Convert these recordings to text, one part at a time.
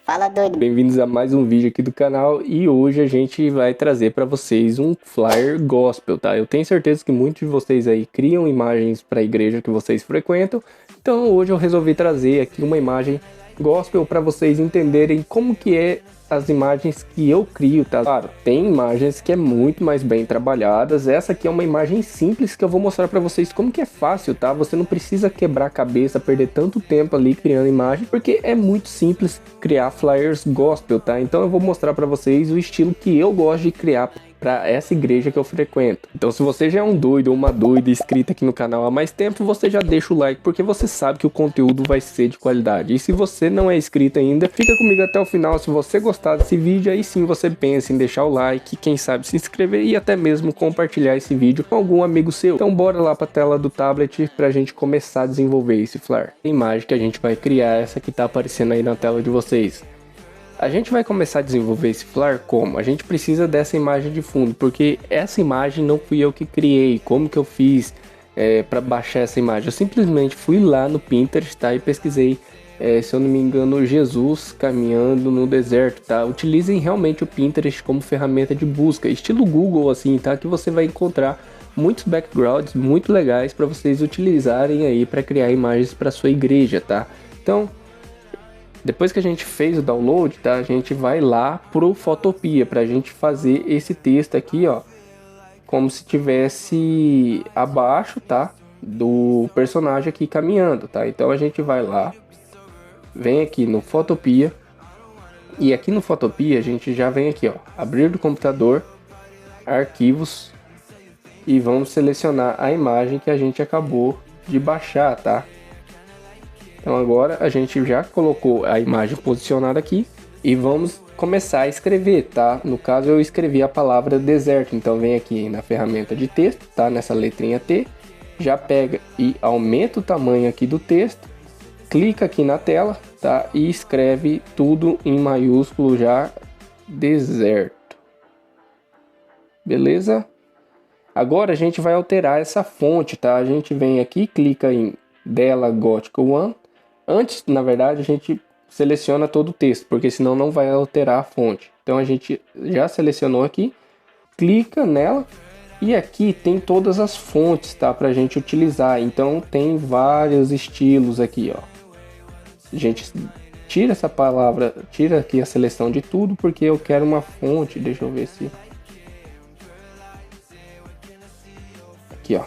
Fala, doido. Bem-vindos a mais um vídeo aqui do canal e hoje a gente vai trazer para vocês um flyer gospel, tá? Eu tenho certeza que muitos de vocês aí criam imagens para a igreja que vocês frequentam, então hoje eu resolvi trazer aqui uma imagem gospel para vocês entenderem como que é as imagens que eu crio, tá? Claro, tem imagens que é muito mais bem trabalhadas, essa aqui é uma imagem simples que eu vou mostrar para vocês como que é fácil, tá? Você não precisa quebrar a cabeça, perder tanto tempo ali criando imagem, porque é muito simples criar flyers gospel, tá? Então eu vou mostrar para vocês o estilo que eu gosto de criar para essa igreja que eu frequento. Então se você já é um doido ou uma doida inscrita aqui no canal há mais tempo, você já deixa o like porque você sabe que o conteúdo vai ser de qualidade. E se você não é inscrito ainda, fica comigo até o final. Se você gostar desse vídeo, aí sim você pensa em deixar o like, quem sabe se inscrever e até mesmo compartilhar esse vídeo com algum amigo seu. Então bora lá para a tela do tablet para a gente começar a desenvolver esse flyer. A imagem que a gente vai criar, essa que está aparecendo aí na tela de vocês. A gente vai começar a desenvolver esse flyer como? A gente precisa dessa imagem de fundo, porque essa imagem não fui eu que criei. Como que eu fiz para baixar essa imagem? Eu simplesmente fui lá no Pinterest, tá, e pesquisei, se eu não me engano, Jesus caminhando no deserto, tá? Utilizem realmente o Pinterest como ferramenta de busca, estilo Google assim, tá? Que você vai encontrar muitos backgrounds muito legais para vocês utilizarem aí para criar imagens para sua igreja, tá? Então, depois que a gente fez o download, tá? A gente vai lá pro Photopea para a gente fazer esse texto aqui, ó, como se tivesse abaixo, tá? Do personagem aqui caminhando, tá? Então a gente vai lá, vem aqui no Photopea e aqui no Photopea a gente já vem aqui, ó, abrir do computador, arquivos e vamos selecionar a imagem que a gente acabou de baixar, tá? Então agora a gente já colocou a imagem posicionada aqui e vamos começar a escrever, tá? No caso eu escrevi a palavra deserto, então vem aqui na ferramenta de texto, tá? Nessa letrinha T, já pega e aumenta o tamanho aqui do texto, clica aqui na tela, tá? E escreve tudo em maiúsculo já, deserto. Beleza? Agora a gente vai alterar essa fonte, tá? A gente vem aqui, clica em Della Gothic 1. Antes, na verdade, a gente seleciona todo o texto, porque senão não vai alterar a fonte. Então a gente já selecionou aqui, clica nela e aqui tem todas as fontes, tá, para a gente utilizar. Então tem vários estilos aqui, ó. A gente tira essa palavra, tira aqui a seleção de tudo, porque eu quero uma fonte. Deixa eu ver se aqui, ó.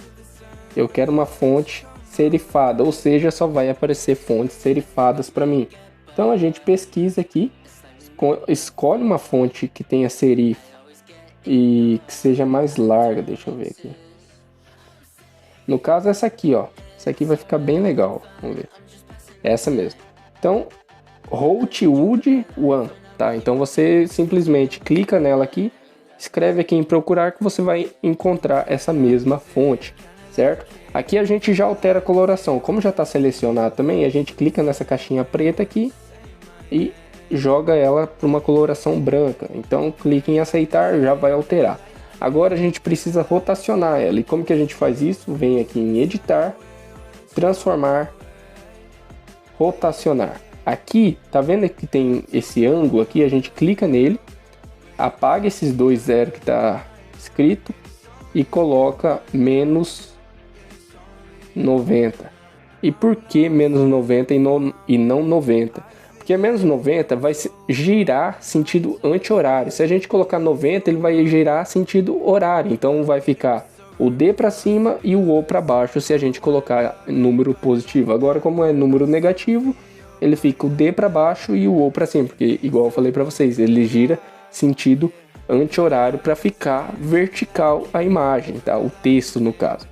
Eu quero uma fonte serifada, ou seja, só vai aparecer fontes serifadas para mim. Então a gente pesquisa aqui, escolhe uma fonte que tenha serif e que seja mais larga. Deixa eu ver aqui. No caso essa aqui, ó. Essa aqui vai ficar bem legal. Vamos ver. Essa mesmo. Então, Rootwood One, tá? Então você simplesmente clica nela aqui, escreve aqui em procurar que você vai encontrar essa mesma fonte, certo? Aqui a gente já altera a coloração, como já está selecionado também, a gente clica nessa caixinha preta aqui e joga ela para uma coloração branca. Então clique em aceitar, já vai alterar. Agora a gente precisa rotacionar ela, e como que a gente faz isso? Vem aqui em editar, transformar, rotacionar. Aqui, tá vendo que tem esse ângulo aqui? A gente clica nele, apaga esses dois zeros que tá escrito e coloca menos 90. E por que menos 90 e não 90? Porque menos 90 vai girar sentido anti-horário. Se a gente colocar 90, ele vai girar sentido horário. Então vai ficar o D para cima e o O para baixo se a gente colocar número positivo. Agora, como é número negativo, ele fica o D para baixo e o O para cima. Porque, igual eu falei para vocês, ele gira sentido anti-horário para ficar vertical a imagem, tá? O texto, no caso.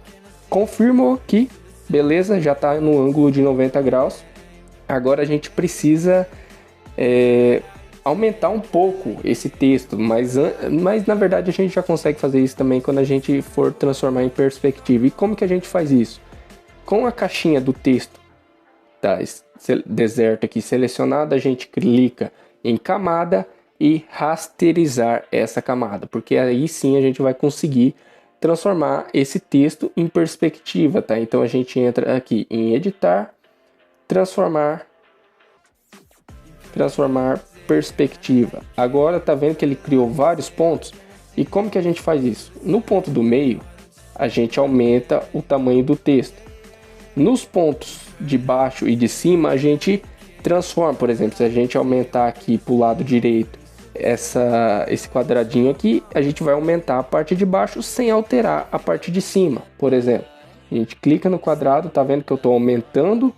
Confirmou aqui, beleza, já está no ângulo de 90 graus. Agora a gente precisa aumentar um pouco esse texto, mas na verdade a gente já consegue fazer isso também quando a gente for transformar em perspectiva. E como que a gente faz isso? Com a caixinha do texto, tá, deserto aqui selecionada, a gente clica em camada e rasterizar essa camada, porque aí sim a gente vai conseguir transformar esse texto em perspectiva, tá? Então a gente entra aqui em editar, transformar perspectiva. Agora tá vendo que ele criou vários pontos? E como que a gente faz isso? No ponto do meio, a gente aumenta o tamanho do texto. Nos pontos de baixo e de cima, a gente transforma. Por exemplo, se a gente aumentar aqui para o lado direito esse quadradinho aqui, a gente vai aumentar a parte de baixo sem alterar a parte de cima. Por exemplo, a gente clica no quadrado, tá vendo que eu estou aumentando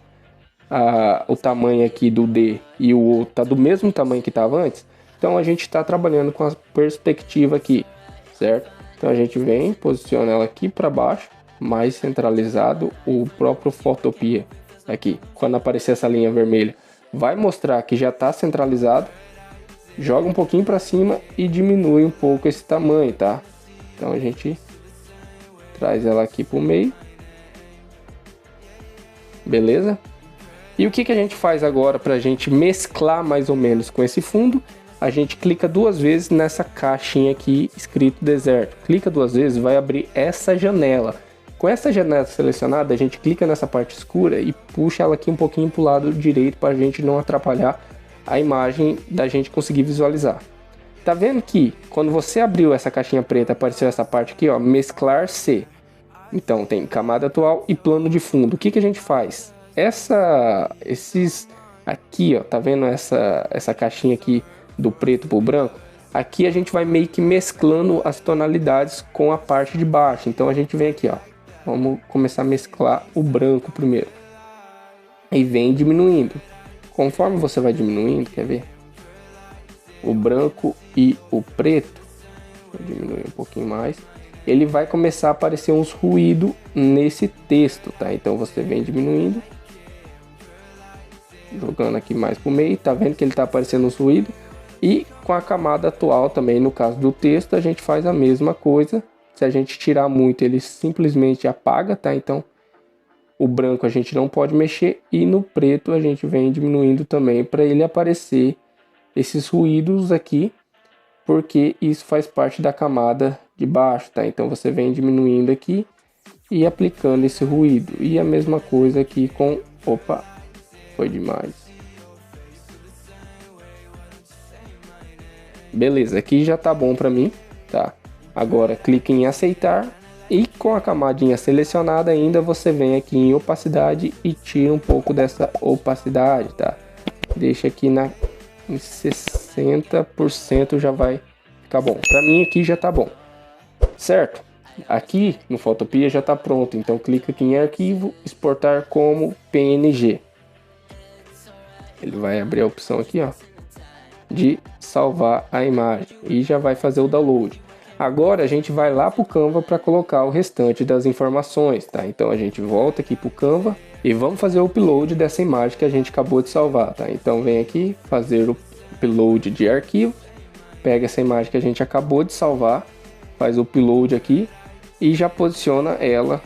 o tamanho aqui do D e o outro tá do mesmo tamanho que estava antes. Então a gente está trabalhando com a perspectiva aqui, certo? Então a gente vem, posiciona ela aqui para baixo, mais centralizado. O próprio Photopea aqui, quando aparecer essa linha vermelha, vai mostrar que já está centralizado. Joga um pouquinho para cima e diminui um pouco esse tamanho, tá? Então a gente traz ela aqui para o meio, beleza? E o que que a gente faz agora para a gente mesclar mais ou menos com esse fundo? A gente clica duas vezes nessa caixinha aqui escrito deserto. Clica duas vezes, vai abrir essa janela. Com essa janela selecionada, a gente clica nessa parte escura e puxa ela aqui um pouquinho para o lado direito para a gente não atrapalhar a imagem da gente conseguir visualizar. Tá vendo que quando você abriu essa caixinha preta, apareceu essa parte aqui, ó, mesclar C. Então tem camada atual e plano de fundo. O que que a gente faz? Esses aqui, ó, tá vendo essa caixinha aqui do preto pro branco? Aqui a gente vai meio que mesclando as tonalidades com a parte de baixo. Então a gente vem aqui, ó, vamos começar a mesclar o branco primeiro. E vem diminuindo. Conforme você vai diminuindo, quer ver? O branco e o preto, vou diminuir um pouquinho mais, ele vai começar a aparecer uns ruídos nesse texto, tá? Então você vem diminuindo, jogando aqui mais pro meio, tá vendo que ele tá aparecendo uns ruídos? E com a camada atual também, no caso do texto, a gente faz a mesma coisa. Se a gente tirar muito, ele simplesmente apaga, tá? Então o branco a gente não pode mexer e no preto a gente vem diminuindo também para ele aparecer esses ruídos aqui, porque isso faz parte da camada de baixo, tá? Então você vem diminuindo aqui e aplicando esse ruído. E a mesma coisa aqui com... Opa, foi demais. Beleza, aqui já tá bom para mim, tá? Agora clique em aceitar. E com a camadinha selecionada ainda, você vem aqui em opacidade e tira um pouco dessa opacidade, tá? Deixa aqui em 60% já vai ficar bom. Para mim aqui já tá bom, certo? Aqui no Photopea já tá pronto, então clica aqui em arquivo, exportar como PNG. Ele vai abrir a opção aqui, ó, de salvar a imagem e já vai fazer o download. Agora a gente vai lá para o Canva para colocar o restante das informações, tá? Então a gente volta aqui para o Canva e vamos fazer o upload dessa imagem que a gente acabou de salvar, tá? Então vem aqui, fazer o upload de arquivo, pega essa imagem que a gente acabou de salvar, faz o upload aqui e já posiciona ela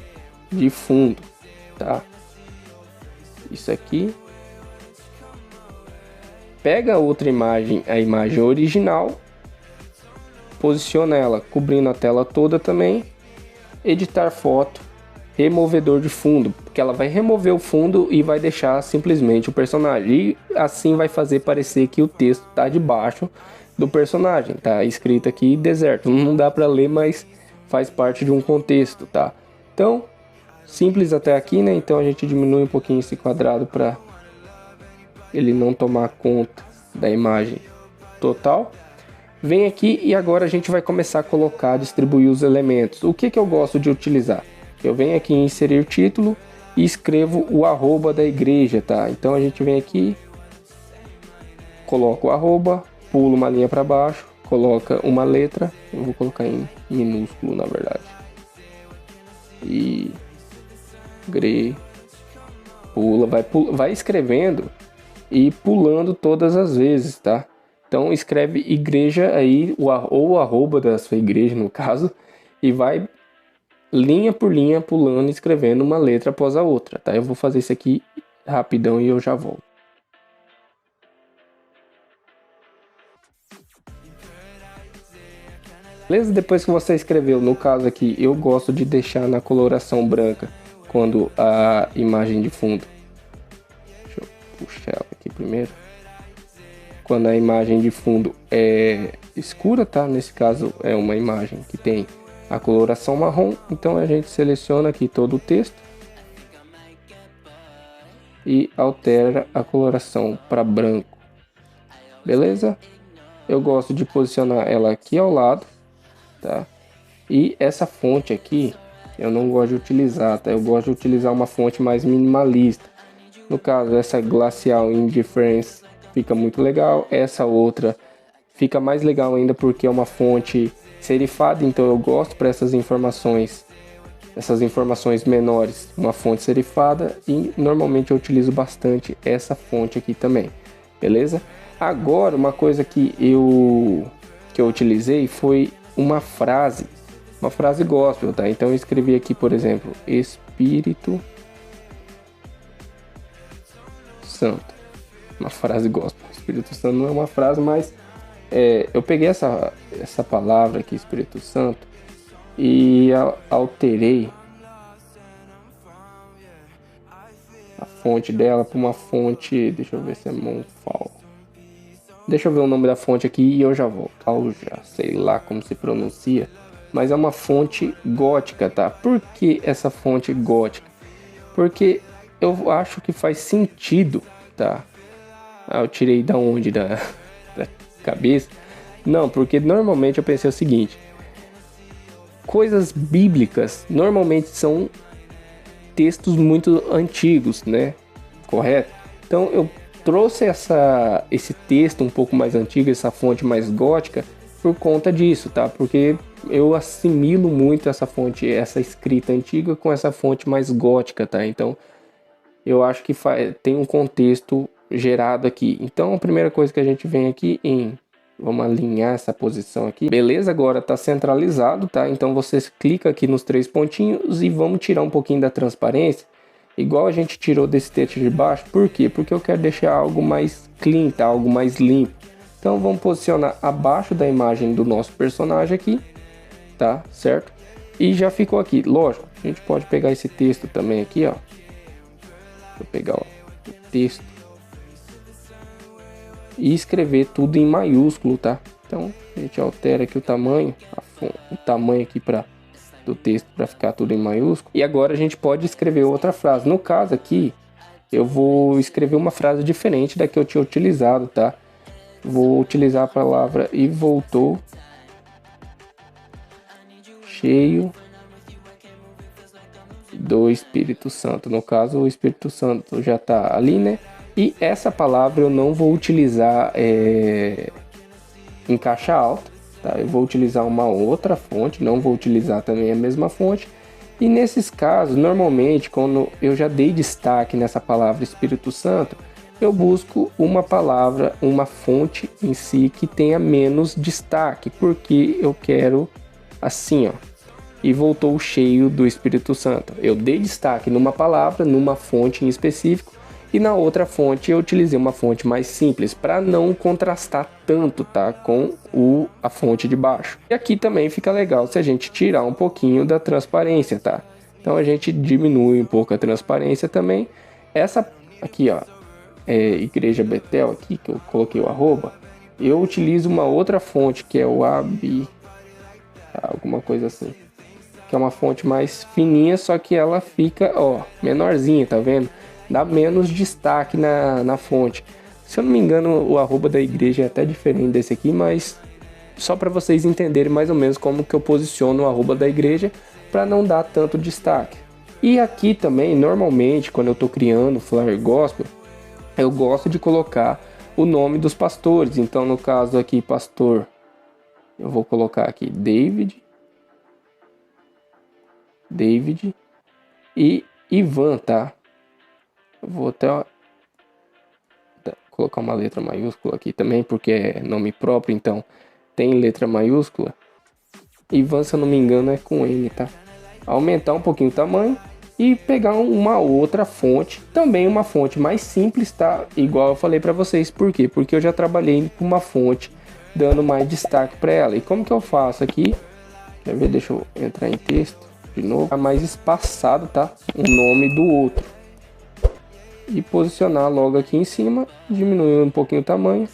de fundo, tá? Isso aqui. Pega outra imagem, a imagem original, posiciona ela cobrindo a tela toda também, editar foto, removedor de fundo, porque ela vai remover o fundo e vai deixar simplesmente o personagem, e assim vai fazer parecer que o texto está debaixo do personagem, tá escrito aqui deserto, não dá para ler, mas faz parte de um contexto, tá? Então, simples até aqui, né? Então a gente diminui um pouquinho esse quadrado para ele não tomar conta da imagem total. Vem aqui e agora a gente vai começar a colocar, distribuir os elementos. O que eu gosto de utilizar? Eu venho aqui em inserir título e escrevo o arroba da igreja, tá? Então a gente vem aqui, coloca o arroba, pula uma linha para baixo, coloca uma letra, eu vou colocar em minúsculo na verdade. E vai escrevendo e pulando todas as vezes, tá? Então escreve igreja aí, ou o arroba da sua igreja no caso, e vai linha por linha pulando e escrevendo uma letra após a outra, tá? Eu vou fazer isso aqui rapidão e eu já volto. Beleza? Depois que você escreveu, no caso aqui, eu gosto de deixar na coloração branca quando a imagem de fundo. Deixa eu puxar ela aqui primeiro. quando a imagem de fundo é escura, tá? Nesse caso é uma imagem que tem a coloração marrom, então a gente seleciona aqui todo o texto e altera a coloração para branco, beleza? Eu gosto de posicionar ela aqui ao lado, tá? E essa fonte aqui eu não gosto de utilizar, tá? Eu gosto de utilizar uma fonte mais minimalista. No caso, essa Glacial Indifference fica muito legal. Essa outra fica mais legal ainda porque é uma fonte serifada, então eu gosto para essas informações menores, uma fonte serifada, e normalmente eu utilizo bastante essa fonte aqui também, beleza? Agora, uma coisa que eu utilizei foi uma frase gospel, tá? Então eu escrevi aqui, por exemplo, Espírito Santo, uma frase gospel. Espírito Santo não é uma frase, mas eu peguei essa palavra aqui, Espírito Santo, e alterei a fonte dela para uma fonte, deixa eu ver se é Monfal. Deixa eu ver o nome da fonte aqui e eu já volto. Já sei lá como se pronuncia, mas é uma fonte gótica, tá? Por que essa fonte gótica? Porque eu acho que faz sentido, tá? Eu tirei da onde? Da cabeça? Não, porque normalmente eu pensei o seguinte: coisas bíblicas normalmente são textos muito antigos, né? Correto? Então eu trouxe esse texto um pouco mais antigo, essa fonte mais gótica, por conta disso, tá? Porque eu assimilo muito essa fonte, essa escrita antiga com essa fonte mais gótica, tá? Então eu acho que tem um contexto gerado aqui. Então a primeira coisa que a gente vem aqui vamos alinhar essa posição aqui. Beleza, agora está centralizado, tá? Então você clica aqui nos 3 pontinhos e vamos tirar um pouquinho da transparência, igual a gente tirou desse texto de baixo. Por quê? Porque eu quero deixar algo mais clean, tá? Algo mais limpo. Então vamos posicionar abaixo da imagem do nosso personagem aqui, tá? Certo? E já ficou aqui. Lógico, a gente pode pegar esse texto também aqui, ó. Deixa eu pegar o texto e escrever tudo em maiúsculo, tá? Então a gente altera aqui o tamanho aqui do texto para ficar tudo em maiúsculo. E agora a gente pode escrever outra frase. No caso aqui, eu vou escrever uma frase diferente da que eu tinha utilizado, tá? Vou utilizar a palavra "e voltou cheio do Espírito Santo". No caso, o Espírito Santo já tá ali, né? E essa palavra eu não vou utilizar em caixa alta, tá? Eu vou utilizar uma outra fonte, não vou utilizar também a mesma fonte. E nesses casos, normalmente, quando eu já dei destaque nessa palavra Espírito Santo, eu busco uma palavra, uma fonte em si que tenha menos destaque, porque eu quero assim, ó. E voltou cheio do Espírito Santo. Eu dei destaque numa palavra, numa fonte em específico, e na outra fonte eu utilizei uma fonte mais simples para não contrastar tanto, tá, com a fonte de baixo. E aqui também fica legal se a gente tirar um pouquinho da transparência, tá? Então a gente diminui um pouco a transparência também. Essa aqui, ó, Igreja Betel aqui, que eu coloquei o arroba, eu utilizo uma outra fonte que é o alguma coisa assim, que é uma fonte mais fininha, só que ela fica, ó, menorzinha, tá vendo? Dá menos destaque na fonte. Se eu não me engano, o arroba da igreja é até diferente desse aqui, mas só para vocês entenderem mais ou menos como que eu posiciono o arroba da igreja para não dar tanto destaque. E aqui também, normalmente, quando eu estou criando flyer gospel, eu gosto de colocar o nome dos pastores. Então, no caso aqui, pastor, eu vou colocar aqui David e Ivan, tá? Eu vou até colocar uma letra maiúscula aqui também, porque é nome próprio, então tem letra maiúscula. Ivan, se eu não me engano, é com N, tá? Aumentar um pouquinho o tamanho e pegar uma outra fonte, também uma fonte mais simples, tá? Igual eu falei para vocês, por quê? Porque eu já trabalhei com uma fonte dando mais destaque para ela. E como que eu faço aqui? Quer ver? Deixa eu entrar em texto de novo. Tá mais espaçado, tá? O nome do outro. E posicionar logo aqui em cima, diminuir um pouquinho o tamanho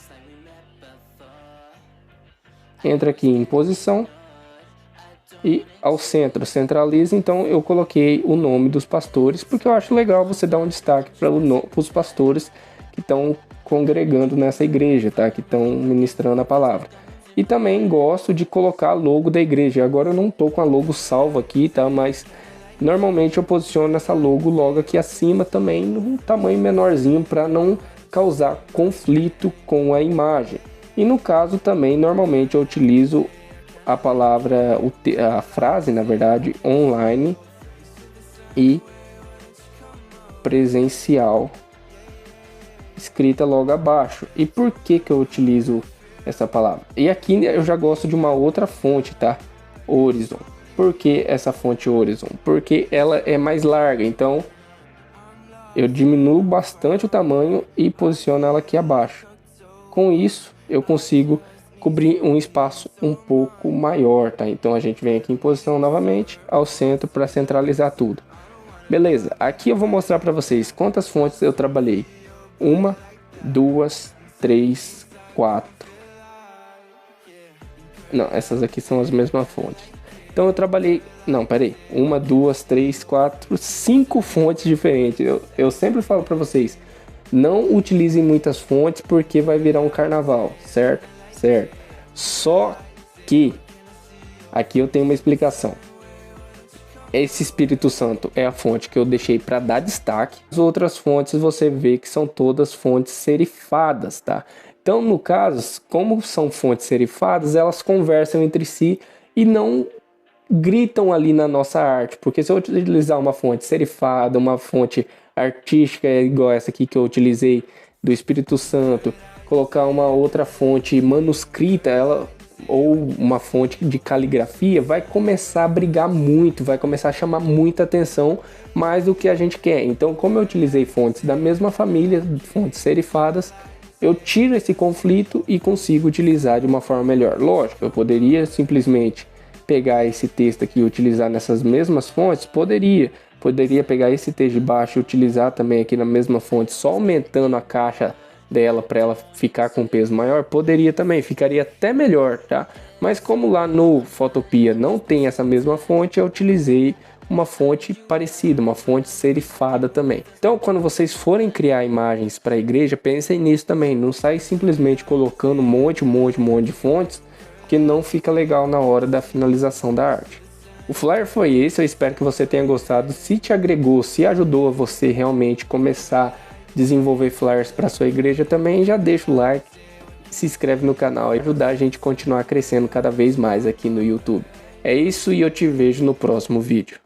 entra aqui em posição e ao centro, centraliza. Então eu coloquei o nome dos pastores, porque eu acho legal você dar um destaque para os pastores que estão congregando nessa igreja, tá? Que estão ministrando a palavra. E também gosto de colocar logo da igreja. Agora eu não tô com a logo salva aqui, tá? Mas normalmente eu posiciono essa logo logo aqui acima também, num tamanho menorzinho, para não causar conflito com a imagem. E no caso também, normalmente eu utilizo a palavra, a frase, na verdade, online e presencial, escrita logo abaixo. E por que eu utilizo essa palavra? E aqui eu já gosto de uma outra fonte, tá? Horizon. Por que essa fonte Horizon? Porque ela é mais larga, então eu diminuo bastante o tamanho e posiciono ela aqui abaixo. Com isso, eu consigo cobrir um espaço um pouco maior, tá? Então a gente vem aqui em posição novamente, ao centro, para centralizar tudo. Beleza, aqui eu vou mostrar para vocês quantas fontes eu trabalhei. 1, 2, 3, 4. Não, essas aqui são as mesmas fontes. Então eu trabalhei... Não, peraí. 1, 2, 3, 4, 5 fontes diferentes. Eu sempre falo para vocês, não utilizem muitas fontes porque vai virar um carnaval, certo? Certo. Só que aqui eu tenho uma explicação. Esse Espírito Santo é a fonte que eu deixei para dar destaque. As outras fontes você vê que são todas fontes serifadas, tá? Então, no caso, como são fontes serifadas, elas conversam entre si e não gritam ali na nossa arte. Porque se eu utilizar uma fonte serifada, uma fonte artística igual essa aqui que eu utilizei do Espírito Santo, colocar uma outra fonte manuscrita, ou uma fonte de caligrafia, vai começar a brigar muito, vai começar a chamar muita atenção, mais do que a gente quer. Então, como eu utilizei fontes da mesma família, fontes serifadas, eu tiro esse conflito e consigo utilizar de uma forma melhor. Lógico, eu poderia simplesmente pegar esse texto aqui e utilizar nessas mesmas fontes, poderia pegar esse texto de baixo e utilizar também aqui na mesma fonte, só aumentando a caixa dela para ela ficar com peso maior, poderia também, ficaria até melhor, tá? Mas como lá no Photopea não tem essa mesma fonte, eu utilizei uma fonte parecida, uma fonte serifada também. Então, quando vocês forem criar imagens para a igreja, pensem nisso também, não sai simplesmente colocando um monte de fontes, que não fica legal na hora da finalização da arte. O flyer foi esse, eu espero que você tenha gostado. Se te agregou, se ajudou a você realmente começar a desenvolver flyers para sua igreja também, já deixa o like, se inscreve no canal e ajudar a gente a continuar crescendo cada vez mais aqui no YouTube. É isso e eu te vejo no próximo vídeo.